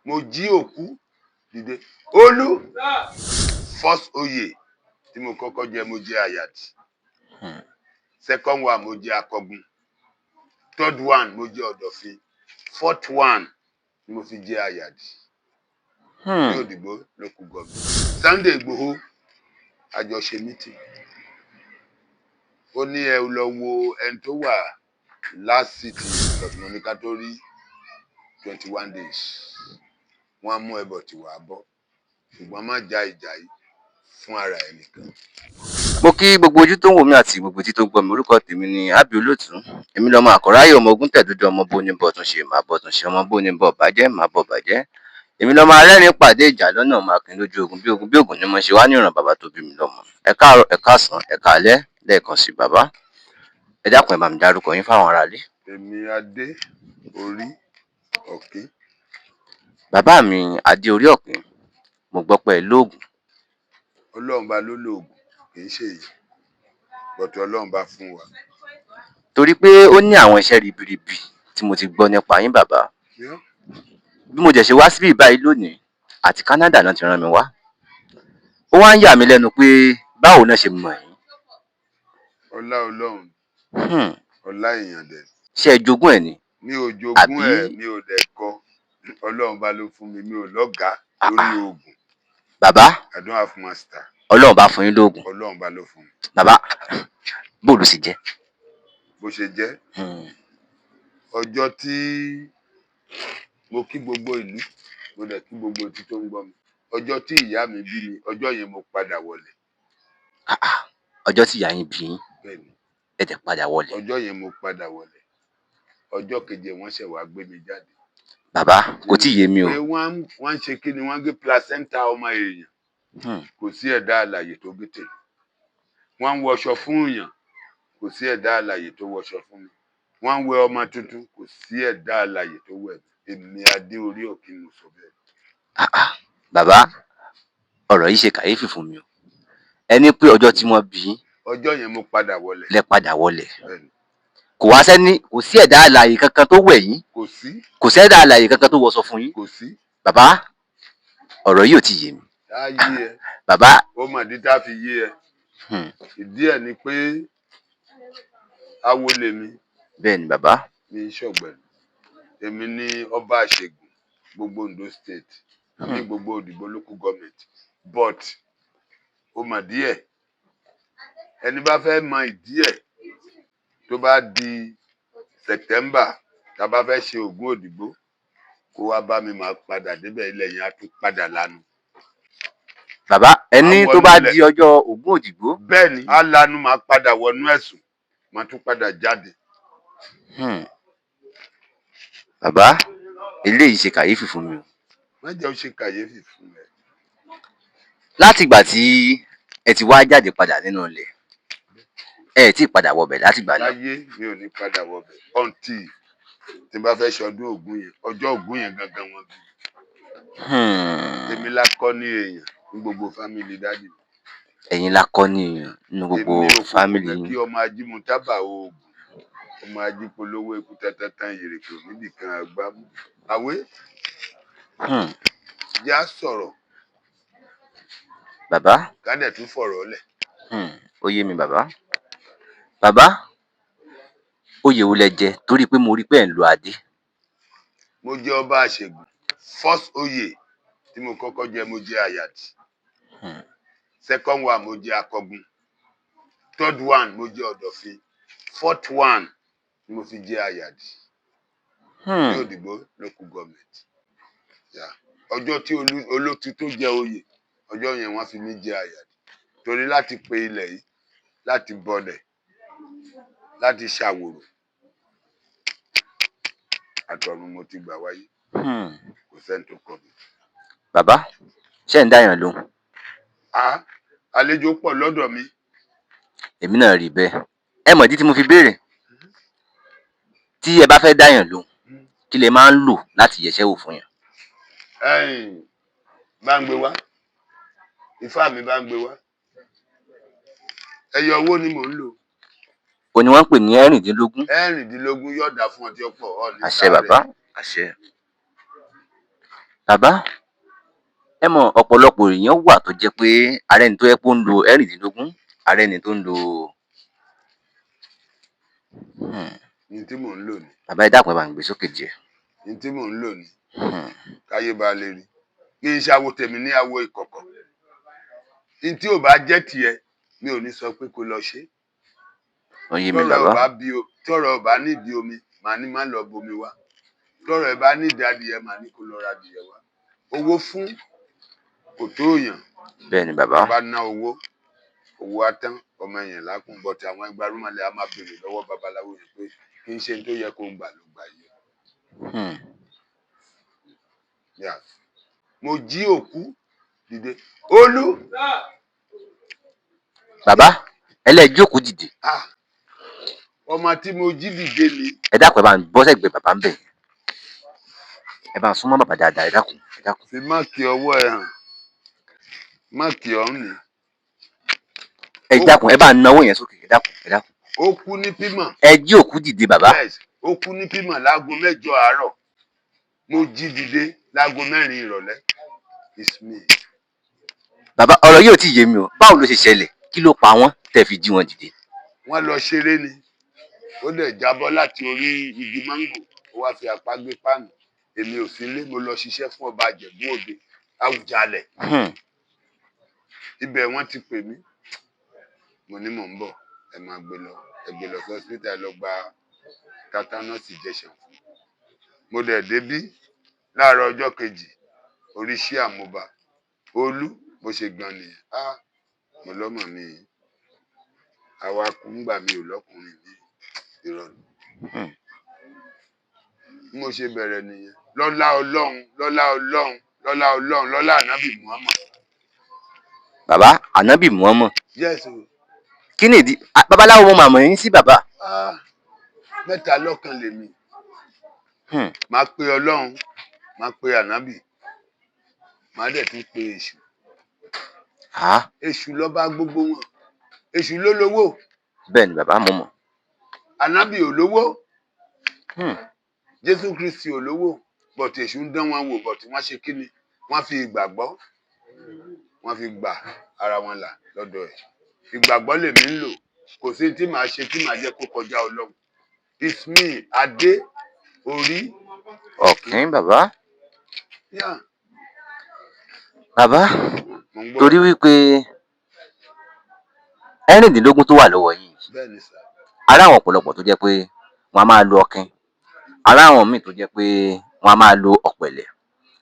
mo jí òkú dìde. Olú first oyè tí mo kọ́kọ́ jẹ mo jẹ Àyàdì. Second one mo jẹ Akọgun. Third one mo jẹ Ọ̀dọ̀fin. Fourth one ni mo fi jẹ Àyàdì. Ní Òdìgbò local government. Sunday Igboho àjọṣe meeting. Ó ní ẹ lọ wo ẹni tó wà last city lọ́dún ní ká tó rí 21 days. Wọ́n á mú ẹbọ tí wàá bọ́. Ṣùgbọ́n má ja ìjà yìí fún ara ẹ nìkan. Mo kí gbogbo ojú tó ń wò mí àti gbogbo tí tó ń gbọ́ mi. Orúkọ tèmi ni Àbí Olótù. Èmi lọmọ Àkọ́ráyè ọmọ Ògún tẹ̀dúdú ọmọ bóni bọ̀ tún ṣe máa bọ̀ tún ṣe ọmọ bóni bọ̀ bàjẹ́ máa bọ̀ bàjẹ́. Èmi lọmọ arẹ́rìn pàdé ìjà lọ́nà ọmọ akin lójú ogun bí ogun ni mo ṣe wá ní ìran bàbá tó bí mi lọ́mọ. Ẹ káàárọ̀, ẹ káàsán, ẹ káalẹ́ lẹ́ẹ̀kan sí bàbá. Ẹ dákun ẹ bá mi dárúkọ yín fáwọn aráalé. Èmi Adé Orí Ọ̀kín. Bàbá mi Adé Orí Ọ̀kín, mo gbọ́ pé ẹ lóògùn. Ọlọ́run bá ló lóògùn kì í ṣe èyí. Bọ̀tọ̀ Ọlọ́run bá fún wa. Torí pé ó ní àwọn iṣẹ́ ribiribi tí mo ti gbọ́ nípa yín bàbá. Bí mo jẹ̀ ṣe wá síbí báyìí lónìí àti Canada náà ti rán mi wá. Ó wá ń yà mí lẹ́nu pé báwo náà ṣe mọ̀ yín. Ọlá Ọlọ́run. Ọlá èèyàn dẹ̀. Ṣé ẹ jogún ẹ̀ ni? Mi ò jogún ẹ̀, mi ò dẹ̀ kọ́. Ọlọ́run bá ló fún mi, mi ò lọ́gàá lórí oògùn. Bàbá. I don't have master. Ọlọ́run bá fún yín lóògùn. Ọlọ́run bá ló fún mi. Bàbá, bó ló sì jẹ́? Bó ṣe jẹ́. Ọjọ́ tí mo kí gbogbo ìlú, mo dẹ̀ kí gbogbo etí tó ń gbọ́ mi. Ọjọ́ tí ìyá mi bí mi, ọjọ́ yẹn mo padà wọlé. Ọjọ́ tí ìyá yín bí yín, bẹ́ẹ̀ni, ẹ tẹ̀ padà wọlé. Ọjọ́ yẹn mo padà wọlé. Ọjọ́ keje wọ́n ṣẹ̀ wá gbé mi jáde. Bàbá, kò tí ì yé mi o. Pé wọ́n ṣe kí ni wọ́n gé placenta ọmọ èèyàn. Kò sí ẹ̀dá alààyè tó gé tèmi. Wọ́n ń wọṣọ fún èèyàn. Kò sí ẹ̀dá alààyè tó wọṣọ fún mi. Wọ́n ń wẹ ọmọ tuntun. Kò sí ẹ̀dá alààyè tó wẹ̀ mí. Èmi Adé Orí Ọ̀kín mo sọ bẹ́ẹ̀. Bàbá, ọ̀rọ̀ yìí ṣe kàyéfì fún mi o. Ẹni pé ọjọ́ tí wọ́n bí yín. Ọjọ́ yẹn mo padà wọlé. Lẹ padà wọlé. Kò wá sẹ́ni, kò sí ẹ̀dá alààyè kankan tó wẹ̀ yín. Kò sí. Kò sí ẹ̀dá alààyè kankan tó wọṣọ fún yín. Kò sí. Bàbá, ọ̀rọ̀ yìí ò tí yé mi. Á yé ẹ. Bàbá. Ó mà dí tá fi yé ẹ. Ìdí ẹ̀ ni pé awo lèmi. Bẹ́ẹ̀ni bàbá. Ní Ṣọ̀gbẹ̀rì. Èmi ni ọba àṣègùn gbogbo Ondo state ní gbogbo Òdìgbò local government. But ó mà díẹ̀. Ẹni bá fẹ́ mọ ìdí ẹ̀ tó bá di September tá bá fẹ́ ṣe Ògún Òdìgbò kó wá bá mi máa padà débẹ̀ ilẹ̀ yẹn á tún padà lanu. Bàbá, ẹni tó bá di ọjọ́ Ògún Òdìgbò. Bẹ́ẹ̀ni, á lanu máa padà wọnú ẹ̀sùn máa tún padà jáde. Bàbá, eléyìí ṣe kàyéfì fún mi o. Má jẹ́ ó ṣe kàyéfì fún ẹ. Láti ìgbà tí ẹ ti wá jáde padà nínú ilẹ̀, ẹ tí padà wọbẹ̀ láti ìgbà náà. Láyé mi ò ní padà wọbẹ̀ until tí n bá fẹ́ ṣọdún Ògún yẹn, ọjọ́ Ògún yẹn gangan wọn bí. Èmi la kọ́ ní èèyàn ní gbogbo fámìlì dádì mi. Ẹ̀yin la kọ́ ní èèyàn nínú gbogbo fámìlì yín. Èmi ò kí ọmọ ajímútábà oògùn, ọmọ ajípolówó ikú tẹ́tẹ́tán ìrèké onídìkan àgbámú. Àwé. Já sọ̀rọ̀. Bàbá. Ká dẹ̀ tún fọ̀rọ̀ lẹ̀. Ó yé mi bàbá. Bàbá, oyè wo lẹ jẹ torí pé mo rí pé ẹ̀ ń lo adé. Mo jẹ ọba àṣègùn. First oyè tí mo kọ́kọ́ jẹ mo jẹ Àyàdì. Second one mo jẹ Akọgun. Third one mo jẹ Ọ̀dọ̀fin. Fourth one ni mo fi jẹ Àyàdì. Ní Òdìgbò local government. Ọjọ́ tí Olótù tó jẹ oyè, ọjọ́ yẹn wọ́n fi mí jẹ Àyàdì. Torí láti pe ilẹ̀ yìí, láti bọlẹ̀, láti ṣàwòrò. Àtọ̀run mo ti gbà wáyé. Kò sẹ́ni tó kọ́ mi. Bàbá, ṣé ń dáyàn lóhùn? Àlejò pọ̀ lọ́dọ̀ mi. Èmi náà rí bẹ́ẹ̀. Ẹ mọ̀ ìdí tí mo fi béèrè. Tí ẹ bá fẹ́ dáyàn lóhùn, kí lẹ máa ń lò láti yẹ̀ṣẹ́ wò fún yàn? Bá ń gbé wá. Ifá mi bá ń gbé wá. Ẹyọ owó ni mò ń lò. Òní wọ́n ń pè ní 16. 16 yóò dà fún ọtí ọ̀pọ̀. Àṣẹ bàbá, àṣẹ. bàbá ẹ mọ̀ ọ̀pọ̀lọpọ̀ èèyàn wà tó jẹ́ pé ààrẹ ni tó yẹ pé ó ń lo ẹ̀rìndínlógún ààrẹ ni tó ń lo ní tí mò ń lò ní. bàbá ẹ dákun ẹ bá ń gbé sókè díẹ̀. ní tí mò ń lò ní. káyé bá lè rí kí n ṣàwo tèmi ní àwo ìkọ̀kọ̀. ní tí ò bá jẹ́ tiẹ̀ mi ò ní sọ pé kó lọ ṣe. tọ́rọ̀ ọba nídìí omi màá ní má lọ bomi wá. tọ́rọ̀ ẹ bá nídìí adìyẹ màá ní kó lọ ra adìyẹ wá. owó fún kò tó yàn. bẹ́ẹ̀ ni bàbá. bá ná owó á tán ọmọ èèyàn lákùn bọ̀tì àwọn ẹgbàrúmọlẹ̀ á máa béèrè lọ́wọ́ babaláwo yìí pé kí n ṣe tó yẹ kó gbà ló gbà yìí. mo jí òkú dìde. Olú. bàbá ẹlẹ́ẹ̀jí òkú dìde. ọmọ tí mo jí dìde ni. ẹ dákun ẹ bá ń bọ́ sẹ́gbẹ̀ẹ́ bàbá ń bẹ̀. ẹ bá ń súnmọ́ bàbá dáadáa ẹ dákun ẹ dákun. fi máàkì ọwọ́ ẹ hàn máàkì ọ̀hún ni. ẹ dákun ẹ bá ń nawó yẹn sókè ẹ dákun ẹ dákun. ó kú ní pímọ̀. ẹ jí òkú dìde bàbá. ó kú ní pímọ̀ láago 8 àárọ̀ mo jí dìde láago 4 ìrọ̀lẹ́. It's me. bàbá ọ̀rọ̀ yóò tí ì yé mi o báwo ló ṣe ṣẹlẹ̀ kí ló pa wọ́n tẹ́ fi jí wọn dìde. wọ́n lọ ṣeré ni ó dẹ̀ jábọ́ láti orí igi máńgò ó wá fi apá gbé páànù èmi ò sí ilé mo lọ ṣiṣẹ́ fún ọba Ìjẹ̀bú Òde Àwùjalẹ̀. ibẹ̀ wọ́n ti pè mí mo ní mò ń bọ̀ ẹ máa gbé lọ sí hospital lọ gba tetanus injection fún mo dẹ̀ débí láàárọ̀ ọjọ́ kejì oríṣi àmúba Olú bó ṣe gan nìyẹn mo lọ́mọ mi àwa kú ńgbà mi ò lọ́kùnrin ní ìrọ̀lù mo ṣe bẹ̀rẹ̀ nìyẹn lọ́lá Ọlọ́run lọ́lá ànábì Muhammad. bàbá ànábì Muhammad. yes o. kí ni ìdí babaláwo mo màmá yín sí bàbá. mẹ́ta lọ́kan lèmi máa pe Ọlọ́run máa pe ànábì máa dẹ̀ tún pe èṣù. èṣù lọ́ba gbogbo wọn èṣù ló lówó. bẹ́ẹ̀ ni bàbá mo mọ̀. ànábì ò lówó. Jésù Kristi ò lówó bọ̀tì èṣù ń dán wọn wò bọ̀tì wọ́n ṣe kí ni wọ́n fi ìgbàgbọ́ wọ́n fi gbà ara wọn là lọ́dọ̀ ẹ̀. ìgbàgbọ́ lèmi ń lò kò sí tí màá ṣe tí màá jẹ́ kó kọjá Ọlọ́run. It's me Adé Orí. ọ̀kín bàbá. bàbá torí wípé ẹ̀rìndínlógún tó wà lọ́wọ́ yìí ará àwọn ọ̀pọ̀lọpọ̀ tó jẹ́ pé wọ́n á máa lo ọ̀kín ará àwọn míì tó jẹ́ pé wọ́n á máa lo ọ̀pẹ̀lẹ̀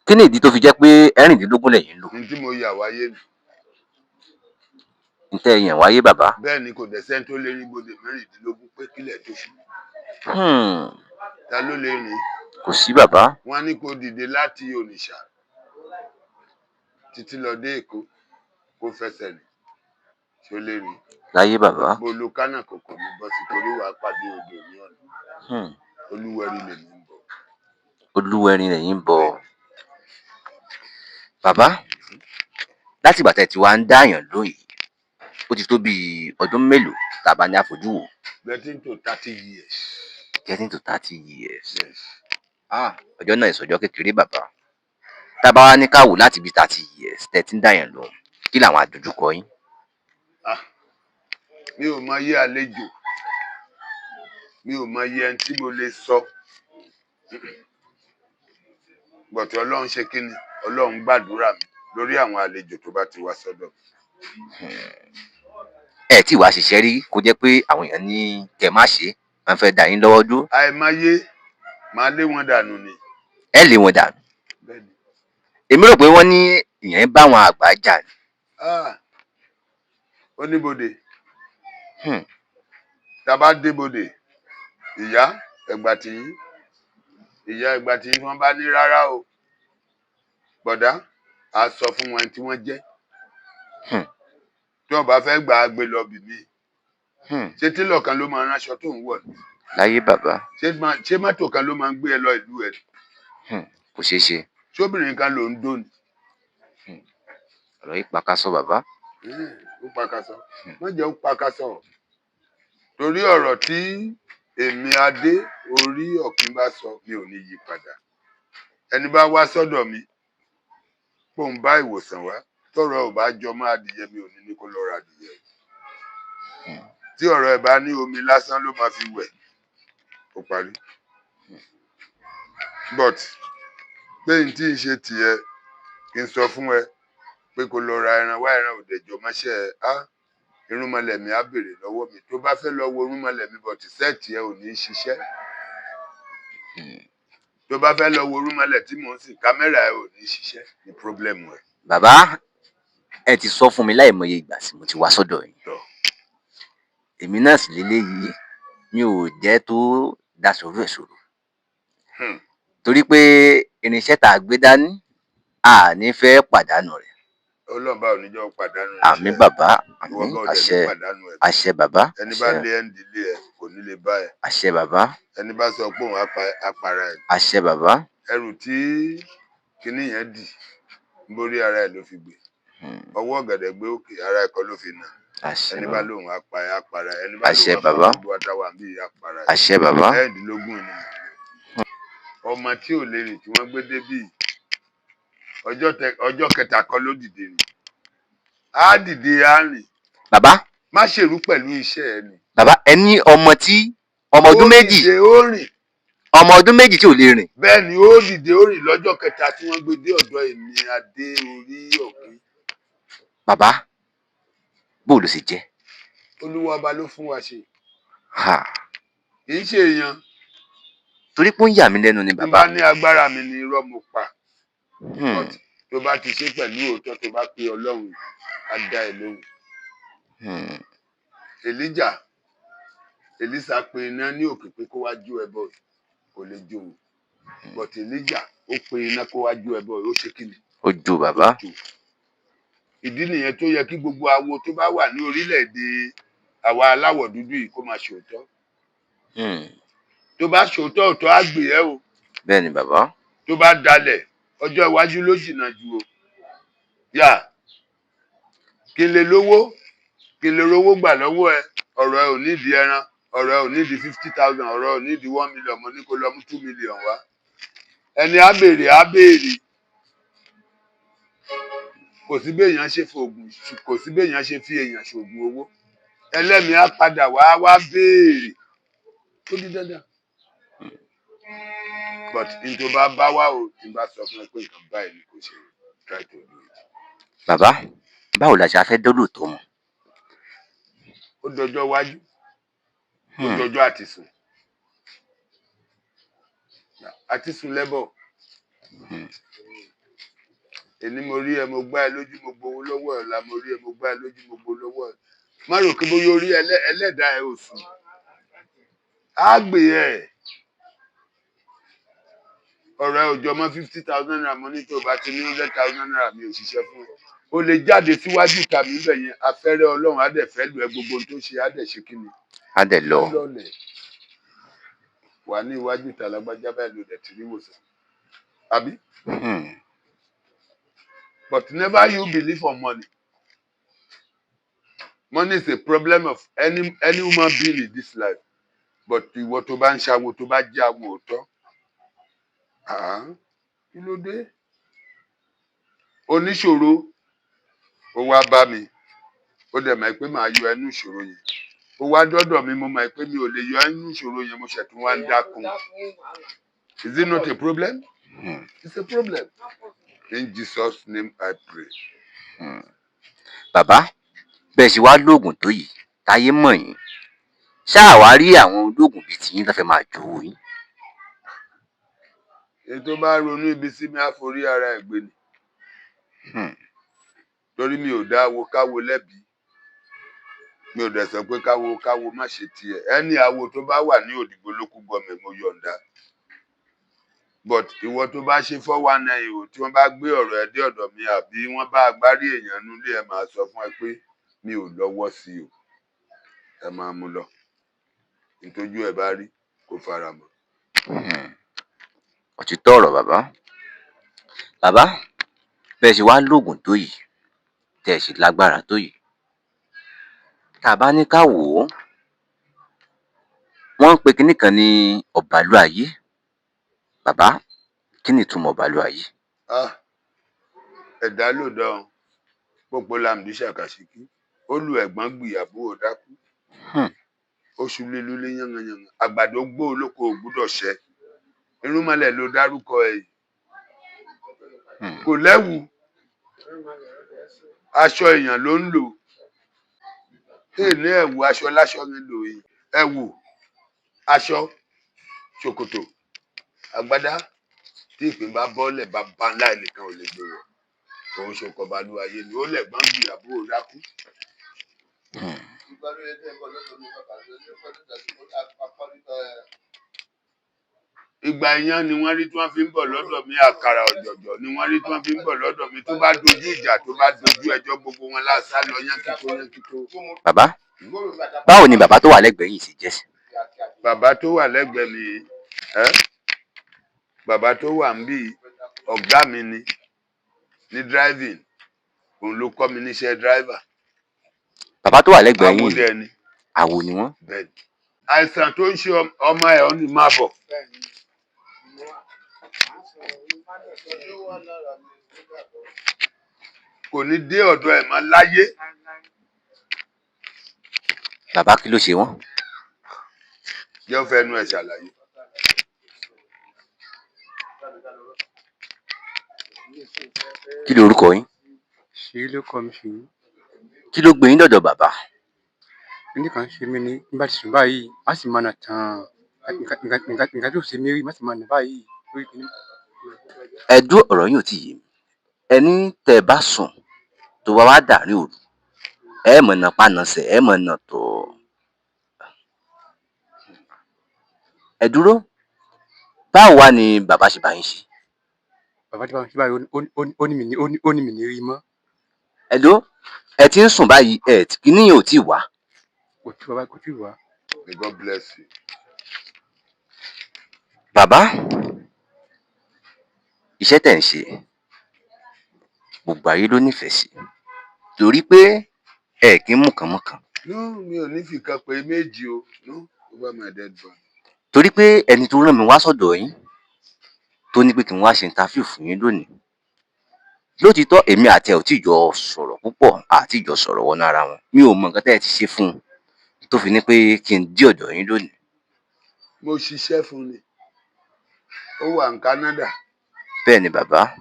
kí ni ìdí tó fi jẹ́ pé ẹ̀rìndínlógún lẹ́yìn ń lò. ní tí mo yà wáyé ni. n tẹ́ yàn wáyé bàbá. bẹ́ẹ̀ ni kò dẹ̀ sẹ́ni tó lè rí ibodè 16 pé kílẹ̀ tó ṣú. ta ló lè rìn. kò sí bàbá. wọ́n ní kó dìde láti Onitsha títí lọ dé Èkó kó fẹsẹ̀ rìn tí ó lè rìn. láyé bàbá. mo lo kánà kòkò ní bọ́sì torí wàá pàdé odò ní ọ̀nà. Olúwẹ̀rí lèmi ń bọ̀. Olúwẹ̀rí lèyìn ń bọ̀. bàbá láti ìgbà tẹ́ ti wá ń dáyàn lóyè ó ti tó bí ọdún mélòó tàbá ní àfojú wò. getting to 30 years. getting to 30 years. yes. ọjọ́ náà ìsọjọ́ kékeré bàbá tábà wá ní káwò láti bí 30 years tẹ́ ti ń dáyàn lóhùn kí làwọn àdójúkọ yín. mi ò mọ iye àlejò mi ò mọ iye ẹni tí mo lè sọ bọ̀tí Ọlọ́run ṣe kí ni Ọlọ́run gbàdúrà mi lórí àwọn àlejò tó bá ti wá sọ́dọ̀. ẹ tí wàá ṣiṣẹ́ rí kó jẹ́ pé àwọn èèyàn ní kẹ́ má ṣe wọ́n fẹ́ dà yín lọ́wọ́ dúró. àìmáyé máa lé wọn dànù ni. ẹ lé wọn dànù. èmi rò pé wọ́n ní ìyẹn bá àwọn àgbà jà ni. oníbodè tá a bá débodè ìyá ẹgbà tí wọ́n bá ní rárá o bọ̀dá a sọ fún wọn tí wọ́n jẹ́ tí wọ́n bá fẹ́ gbà á gbé lọ bì mí ṣé tílọ̀ kan ló máa ránṣọ tó ń wọ̀ ni. láyé bàbá. ṣé mọ́tò kan ló máa ń gbé ẹ lọ ìlú ẹ. kò ṣeé ṣe. ṣóbìnrin kan ló ń dó ni. ọ̀rọ̀ yìí pakasọ bàbá. ó pakasọ wọ́n jẹ́ ó pakasọ torí ọ̀rọ̀ tí èmi Adé Orí Ọ̀kín bá sọ mi ò ní yí padà ẹni bá wá sọ́dọ̀ mi pòun bá ìwòsàn wá tọ́rọ̀ ò bá jọ mọ́ adìyẹ mi ò ní kó lọ ra adìyẹ tí ọ̀rọ̀ ẹ̀ bá ní omi lásán ló máa fi wẹ̀ ó parí but pé n tí ń ṣe tiẹ̀ kí n sọ fún ẹ pé kó lọ ra ẹran wá ẹran òdẹjọ mọṣẹ ẹ á irúnmọlẹ̀ mi á béèrè lọ́wọ́ mi tó bá fẹ́ lọ wo irúnmọlẹ̀ mi bọ̀ tí sẹ́ẹ̀tì ẹ ò ní ṣiṣẹ́ tó bá fẹ́ lọ wo irúnmọlẹ̀ tí mò ń sìn kámẹ́rà ẹ ò ní ṣiṣẹ́ ní pírọ́blẹ́mù ẹ. bàbá ẹ ti sọ fún mi láìmọye ìgbà tí mo ti wá sọ́dọ̀ yín èmi náà sì lélẹyìí mi ò jẹ́ tó daṣọrú ẹ̀ ṣòro torí pé irinṣẹ́ tá a gbé dání a ní fẹ́ pàdánù rẹ̀. ọlọ́run bá oníjọ́ pàdánù rẹ̀. àmín bàbá àmín àṣẹ bàbá. ẹni bá lé ẹ́ ń dilé ẹ kò ní lè bá ẹ. àṣẹ bàbá. ẹni bá sọ pé òun apara ẹ. àṣẹ bàbá. ẹrù tí kinní yẹn dì borí ara ẹ ló fi gbé ọwọ́ ọ̀gẹ̀dẹ̀ gbé òkè ara ẹ̀kọ́ ló fi nà. ẹni bá lóun apara ẹni bá lóun apara gbogbo àtàwà bí apara ẹ. àṣẹ bàbá. ẹ̀ẹ́dínlógún ni ọmọ tí ò lè rìn tí wọ́n gbé débì ọjọ́ kẹta kan ló dìde ni á dìde á rìn. bàbá má ṣèrú pẹ̀lú iṣẹ́ ẹ ni. bàbá ẹ ní ọmọ tí ọmọ ọdún méjì ó dìde ó rìn. ọmọ ọdún méjì tí ò lè rìn. bẹ́ẹ̀ ni ó dìde ó rìn lọ́jọ́ kẹta tí wọ́n gbé dé ọ̀dọ̀ èmi adé orí ọ̀gbìn. bàbá bó ló ṣe jẹ́. olúwa ọba ló fún wa ṣe. kì í ṣe èèyàn. torí pé ó ń yà mí lẹ́nu ni bàbá. tí bá ní agbára mi ni irọ́ mo pa. tó bá ti ṣe pẹ̀lú òótọ́ tó bá pe ọlọ́run á dá ẹ lóhùn. Èlíjà pe iná ní òkè pé kó wá jó ẹbọ kò lè jó o but Èlíjà ó pe iná kó wá jó ẹbọ ó ṣe kí ni. ó jó bàbá. ìdí nìyẹn tó yẹ kí gbogbo awo tó bá wà ní orílẹ̀-èdè àwa aláwọ̀ dúdú yìí kó máa ṣòótọ́. tó bá ṣòótọ́ òótọ́ á gbè ẹ́ o. bẹ́ẹ̀ ni bàbá. tó bá dalẹ̀ ọjọ́ iwájú ló jìnnà ju o. yà kí n lè lówó kí n lè rówó gbà lọ́wọ́ ẹ ọ̀rọ̀ ẹ ò nídìí ẹran ọ̀rọ̀ ẹ ò nídìí 50,000 ọ̀rọ̀ ẹ ò nídìí 1 million mo ní kó lọ mú 2 million wá. ẹni á béèrè kò sí bí èèyàn ṣe fògùn kò sí bí èèyàn ṣe fi èèyàn ṣògùn owó ẹlẹ́mìí á padà wá béèrè tó di dandan. but n tó bá wá o tí n bá sọ fún ẹ pé nǹkan báyìí ni kò ṣe try to do it. bàbá báwo la ṣe afẹ́ dọ́lù tó mọ̀. ó dọjọ́ iwájú ó dọjọ́ àtisùn lẹ́bọ̀. èní mo rí ẹ mo gbá ẹ lójú mo gbowó lọ́wọ́ ẹ̀ la mo rí ẹ mo gbá ẹ lójú mo gbowó lọ́wọ́ ẹ̀ má rò pé bóyá orí ẹlẹ́dàá ẹ ò sùn á gbé ẹ ọ̀rọ̀ ẹ ò jọ mọ́ 50,000 naira mo ní tó bá ti ní 100,000 naira mi ò ṣiṣẹ́ fún ẹ o lè jáde síwájú ìta mi bẹ̀ yẹn afẹ́rẹ́ ọlọ́run á dẹ̀ fẹ́ lu ẹ gbogbo tó ṣe á dẹ̀ ṣe kí ni. á dẹ̀ lọ. wà ní iwájú ìta lágbájá báyìí ló dẹ̀ ti rí wòsàn àbí. But never you believe on money. Money is a problem of any human being in this life. But ìwọ tó bá ń ṣàwo tó bá jẹ́ àwo òótọ́. Kí ló dé? Oníṣòro ó wá bá mi. Ó dẹ̀ mọ̀ pé màá yọ ẹnu ìṣòro yẹn. Ó wá dọ́dọ̀ mi mo mọ̀ pé mi ò lè yọ ẹnu ìṣòro yẹn mo ṣẹ̀tún wá ń dákun. Is it not a problem? It's a problem. In Jesus' name I pray. Bàbá bẹ́ẹ̀ ṣe wá lóògùn tó yìí táyé mọ̀ yín ṣáà wá rí àwọn olóògùn bíi tiyín tó fẹ́ máa jowó yín. Ètò bá ronú ibi sí mi á forí ara ẹ̀ gbé ni. Torí mi ò dá awo káwo lẹ́bi. Mi ò dẹ̀ sọ pé káwo má ṣe tiẹ̀. Ẹni awo tó bá wà ní Òdìgbò local government mo yọ̀ǹda. But ìwọ tó bá ṣe 419 o tí wọ́n bá gbé ọ̀rọ̀ ẹ dé ọ̀dọ̀ mi àbí wọ́n bá agbárí èèyàn nílé ẹ máa sọ fún ẹ pé mi ò lọ́wọ́ sí o ẹ máa mú lọ nítorí ẹ bá rí kó fara mọ́. òtítọ́ ọ̀rọ̀ bàbá bẹ́ẹ̀ ṣe wá lóògùn tó yìí tẹ́ ẹ sì lágbára tó yìí tá a bá ní ká wò ó wọ́n ń pe kinní kan ní ọ̀bàlú ayé. Bàbá kí ni ìtumọ̀ ọ̀bàlú ayé? ẹ̀dá ló dán pópó lamdi ṣàkàṣìkí ó lu ẹ̀gbọ́n gbìyàbó dákú oṣù lílu lé yánganyànga àgbàdo gbó olóko ò gbúdọ̀ ṣẹ irúnmọlẹ̀ ló dárúkọ ẹ̀ kò lẹ́wù aṣọ èèyàn ló ń lò ní ẹ̀wù aṣọ láṣọ ń lò yìí ẹ̀wù aṣọ ṣòkòtò agbádá tí ìpín bá bọ́lẹ̀ bá bá ńlá ẹnìkan ò lè gbé wọ̀ òun ṣokọ̀ balùwàyè ni ó lẹ̀gbọ́n gbìyàbó dákú. Ìgbà iyán ni wọ́n rí tí wọ́n fi ń bọ̀ lọ́dọ̀ mi àkàrà ọ̀jọ̀jọ̀ ni wọ́n rí tí wọ́n fi ń bọ̀ lọ́dọ̀ mi tó bá dojú ìjà tó bá dojú ẹjọ́ gbogbo wọn lásà lọ yánkító. Bàbá báwo ni bàbá tó wà lẹ́gbẹ̀ẹ́ yìí sì jẹ́ sí. Bàbá tó wà lẹ́gbẹ̀ẹ́ mi bàbá tó wà ń bí ọ̀gá mi ni ní driving òun ló kọ́ mi níṣẹ́ driver. Bàbá tó wà lẹ́gbẹ̀ẹ́ yìí àwò ni wọ́n. Àìsàn tó ń ṣe ọmọ ẹ̀ ọ́ ni máa bọ̀. Kò ní dé ọ̀dọ̀ ẹ̀ mọ́ láyé. Bàbá kí ló ṣe wọ́n? Jẹ́ ó fẹ́ nu ẹ̀ ṣàlàyé. Kí ló orúkọ yín? Ṣèyí ló kọ́ mi Ṣèyí. Kí ló gbé yín dọ̀dọ̀ bàbá? Kíní kan ṣe mí ní nígbà tí sùn báyìí má sì máa nà tán nǹkan tó ṣe mí rí má sì máa nà báyìí lórí kíní. Ẹ dúró ọ̀rọ̀ yín ò tí ì yé mi. Ẹni tẹ́ ẹ bá sùn tó wá dàárín òru ẹ mọ̀ nà pánasẹ̀ ẹ mọ̀ nà tó. Ẹ dúró báwo wá ni bàbá ṣe bá yín ṣe? Bàbá tí bá ń ṣe báyìí ó ní mi ní rí mọ́. Ẹ dúró ẹ ti ń sùn báyìí kíní yẹn ò tí ì wá. Kò tí bàbá kò tí wá. May God bless you. Bàbá iṣẹ́ tẹ̀ ń ṣe gbogbo ayé ló nífẹ̀ẹ́ sí torí pé ẹ kì í mú kan mọ́ kan. No, mi ò ní fi kan pé méjì o. No, over my dead body. Torí pé ẹni tó rán mi wá sọ́dọ̀ yín tó ní pé kí n wá ṣe interview fún yín lónìí lótìítọ́ èmi àti ẹ̀ ò tí jọ sọ̀rọ̀ púpọ̀ àti jọ sọ̀rọ̀ wọnú ara wọn mi ò mọ nǹkan tẹ́ ẹ ti ṣe fún un tó fi ní pé kí n dé ọ̀dọ̀ yín lónìí. Mo ṣiṣẹ́ fún ni ó wà ní Canada. Bẹ́ẹ̀ ni bàbá.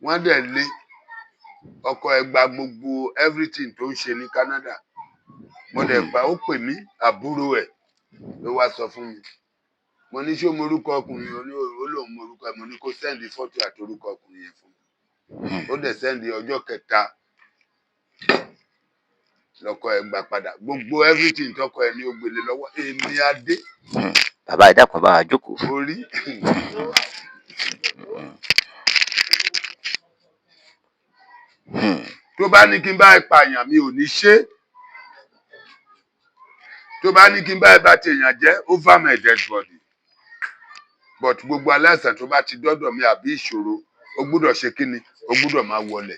Wọ́n dẹ̀ lé ọkọ ẹ̀ gba gbogbo everything tó ń ṣe ní Canada. Mo dẹ̀ gbà ó pè mí àbúrò ẹ̀ ló wá sọ fún mi. Mo ní ṣé o mọ orúkọ ọkùnrin ó lóun mọ orúkọ ẹ̀ mo ní kó sẹ́ndì fọ́tò àti orúkọ ọkùnrin yẹn fún mi. Ó dẹ̀ sẹ́ndì ọjọ́ kẹta lọkọ ẹ̀ gbà padà gbogbo everything tọkọ ẹ̀ ní ó gbélé lọ́wọ́ èmi adé. Bàbá ẹ dákun bá wa jókòó. Orí. Tó bá ní kí n bá ẹ pààyàn mi ò ní ṣe. Tó bá ní kí n bá ẹ bá tèèyàn jẹ́ over my dead body. But gbogbo aláìsàn tó bá ti dọ́dọ̀ mi àbí ìṣòro ó gbúdọ̀ ṣe kí ni ó gbúdọ̀ máa wọlé.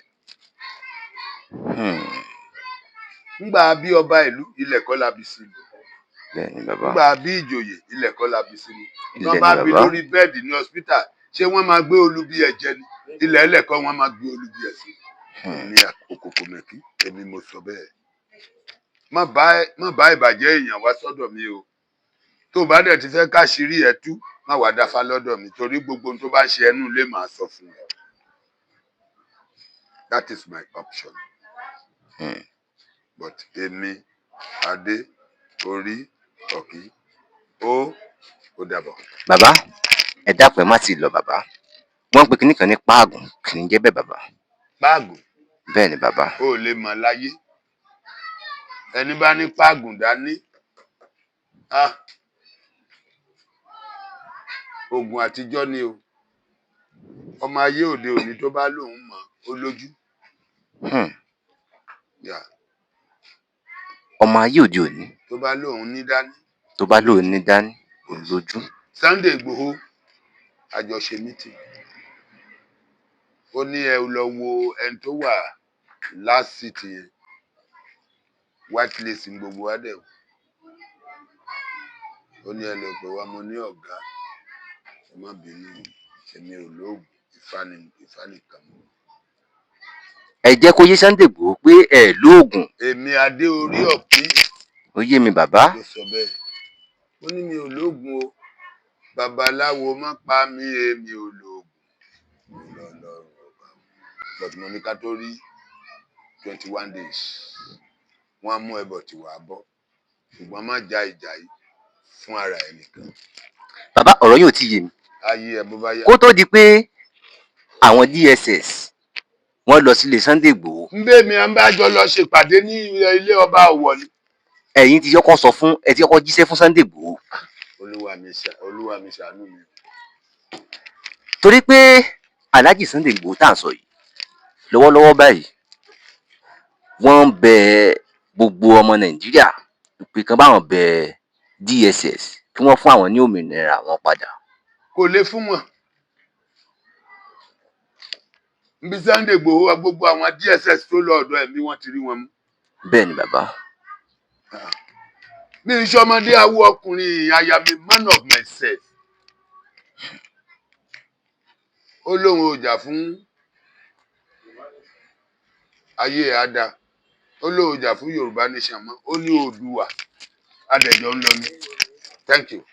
Ńgbà bí ọba ìlú ilẹ̀ kọ́ la bí sí mi. Bẹ́ẹ̀ni bàbá. Ńgbà bí ìjòyè ilẹ̀ kọ́ la bí sí mi. Wọ́n bá bí lórí bẹ́ẹ̀dì ní hospital ṣé wọ́n máa gbé olubi ẹ̀jẹ̀ ni ilẹ̀ ẹlẹ́kọ́ wọ́n máa gbé olubi ẹ̀ sí. Ní àkókò mẹ́kí èmi mo sọ bẹ́ẹ̀. Má bá ìbàjẹ́ èèyàn wá sọ́dọ̀ mi o. Tó bá dẹ̀ ti fẹ́ káṣírí ẹ̀ tú má wàá dáfá lọ́dọ̀ mi torí gbogbo ohun tó bá ṣe ẹnu ilé màá sọ fún ẹ. That is my option. But èmi adé orí ọ̀kí ó dàbọ̀. Bàbá ẹ dápẹ́ má ti lọ bàbá wọ́n pe kinní kan ní páàgùn kì í jẹ́ bẹ́ẹ̀ bàbá. Páàgùn. Bẹ́ẹ̀ ni bàbá. Ó lè mọ̀ láyé ẹni bá ní páàgùn dání oògùn àtijọ́ ni o ọmọ ayé òde òní tó bá lóun mọ̀ ó lójú. Ọmọ ayé òde òní. Tó bá lóun ní dání. Tó bá lóun ní dání kò lójú. Sunday Igboho àjọṣe meeting ó ní ẹ lọ wo ẹni tó wà last city yẹn white lace gbogbo wa dẹ̀ ó ní ẹ lọ pé wa mo ní ọ̀gá ẹ má bínú èmi ò lóògùn Ifá nìkan mọ́ ẹ jẹ́ kó yé Sunday Igboho pé ẹ lóògùn. èmi adé orí ọ̀pí Ó yé mi bàbá. ló sọ bẹ́ẹ̀. ó ní mi ò lóògùn o babaláwo má pa mí èmi ò lóògùn lọ́lọ́run ọba but mo ní ká tó rí 21 days wọ́n á mú ẹbọ tí wàá bọ́ ṣùgbọ́n má já ìjà yìí fún ara ẹ nìkan. Bàbá ọ̀rọ̀ yóò ti yé mi. ayé ẹ bó bá yá. Kó tó di pé àwọn DSS wọ́n lọ sílé Sunday Igboho. ń bẹ́ mi à ń bá jọ lọ ṣèpàdé ní ilé ọba Ọ̀wọ̀ ni. Ẹ̀yin ti kọ́kọ́ sọ fún ẹ ti kọ́kọ́ jíṣẹ́ fún Sunday Igboho. olúwa mi ṣàánú mi. Torí pé Alhaji Sunday Igboho tá à ń sọ yìí lọ́wọ́lọ́wọ́ báyìí wọ́n ń bẹ gbogbo ọmọ Nàìjíríà pé kán báwọn bẹ DSS kí wọ́n fún àwọn ní òmìnira àwọn padà. kò lè fún wọn. nbí Sunday Igboho gbogbo àwọn DSS tó lọ ọ̀dọ̀ ẹ̀mí wọ́n ti rí wọn mú. Bẹ́ẹ̀ ni bàbá. mi ń ṣọmọdé awú ọkùnrin I am a man of myself. ó lóun ò jà fún ayé àdá ó lóun ò jà fún Yorùbá nation mọ́ ó ní Oòduà adẹ̀jọ́ ń lọ ní. Thank you.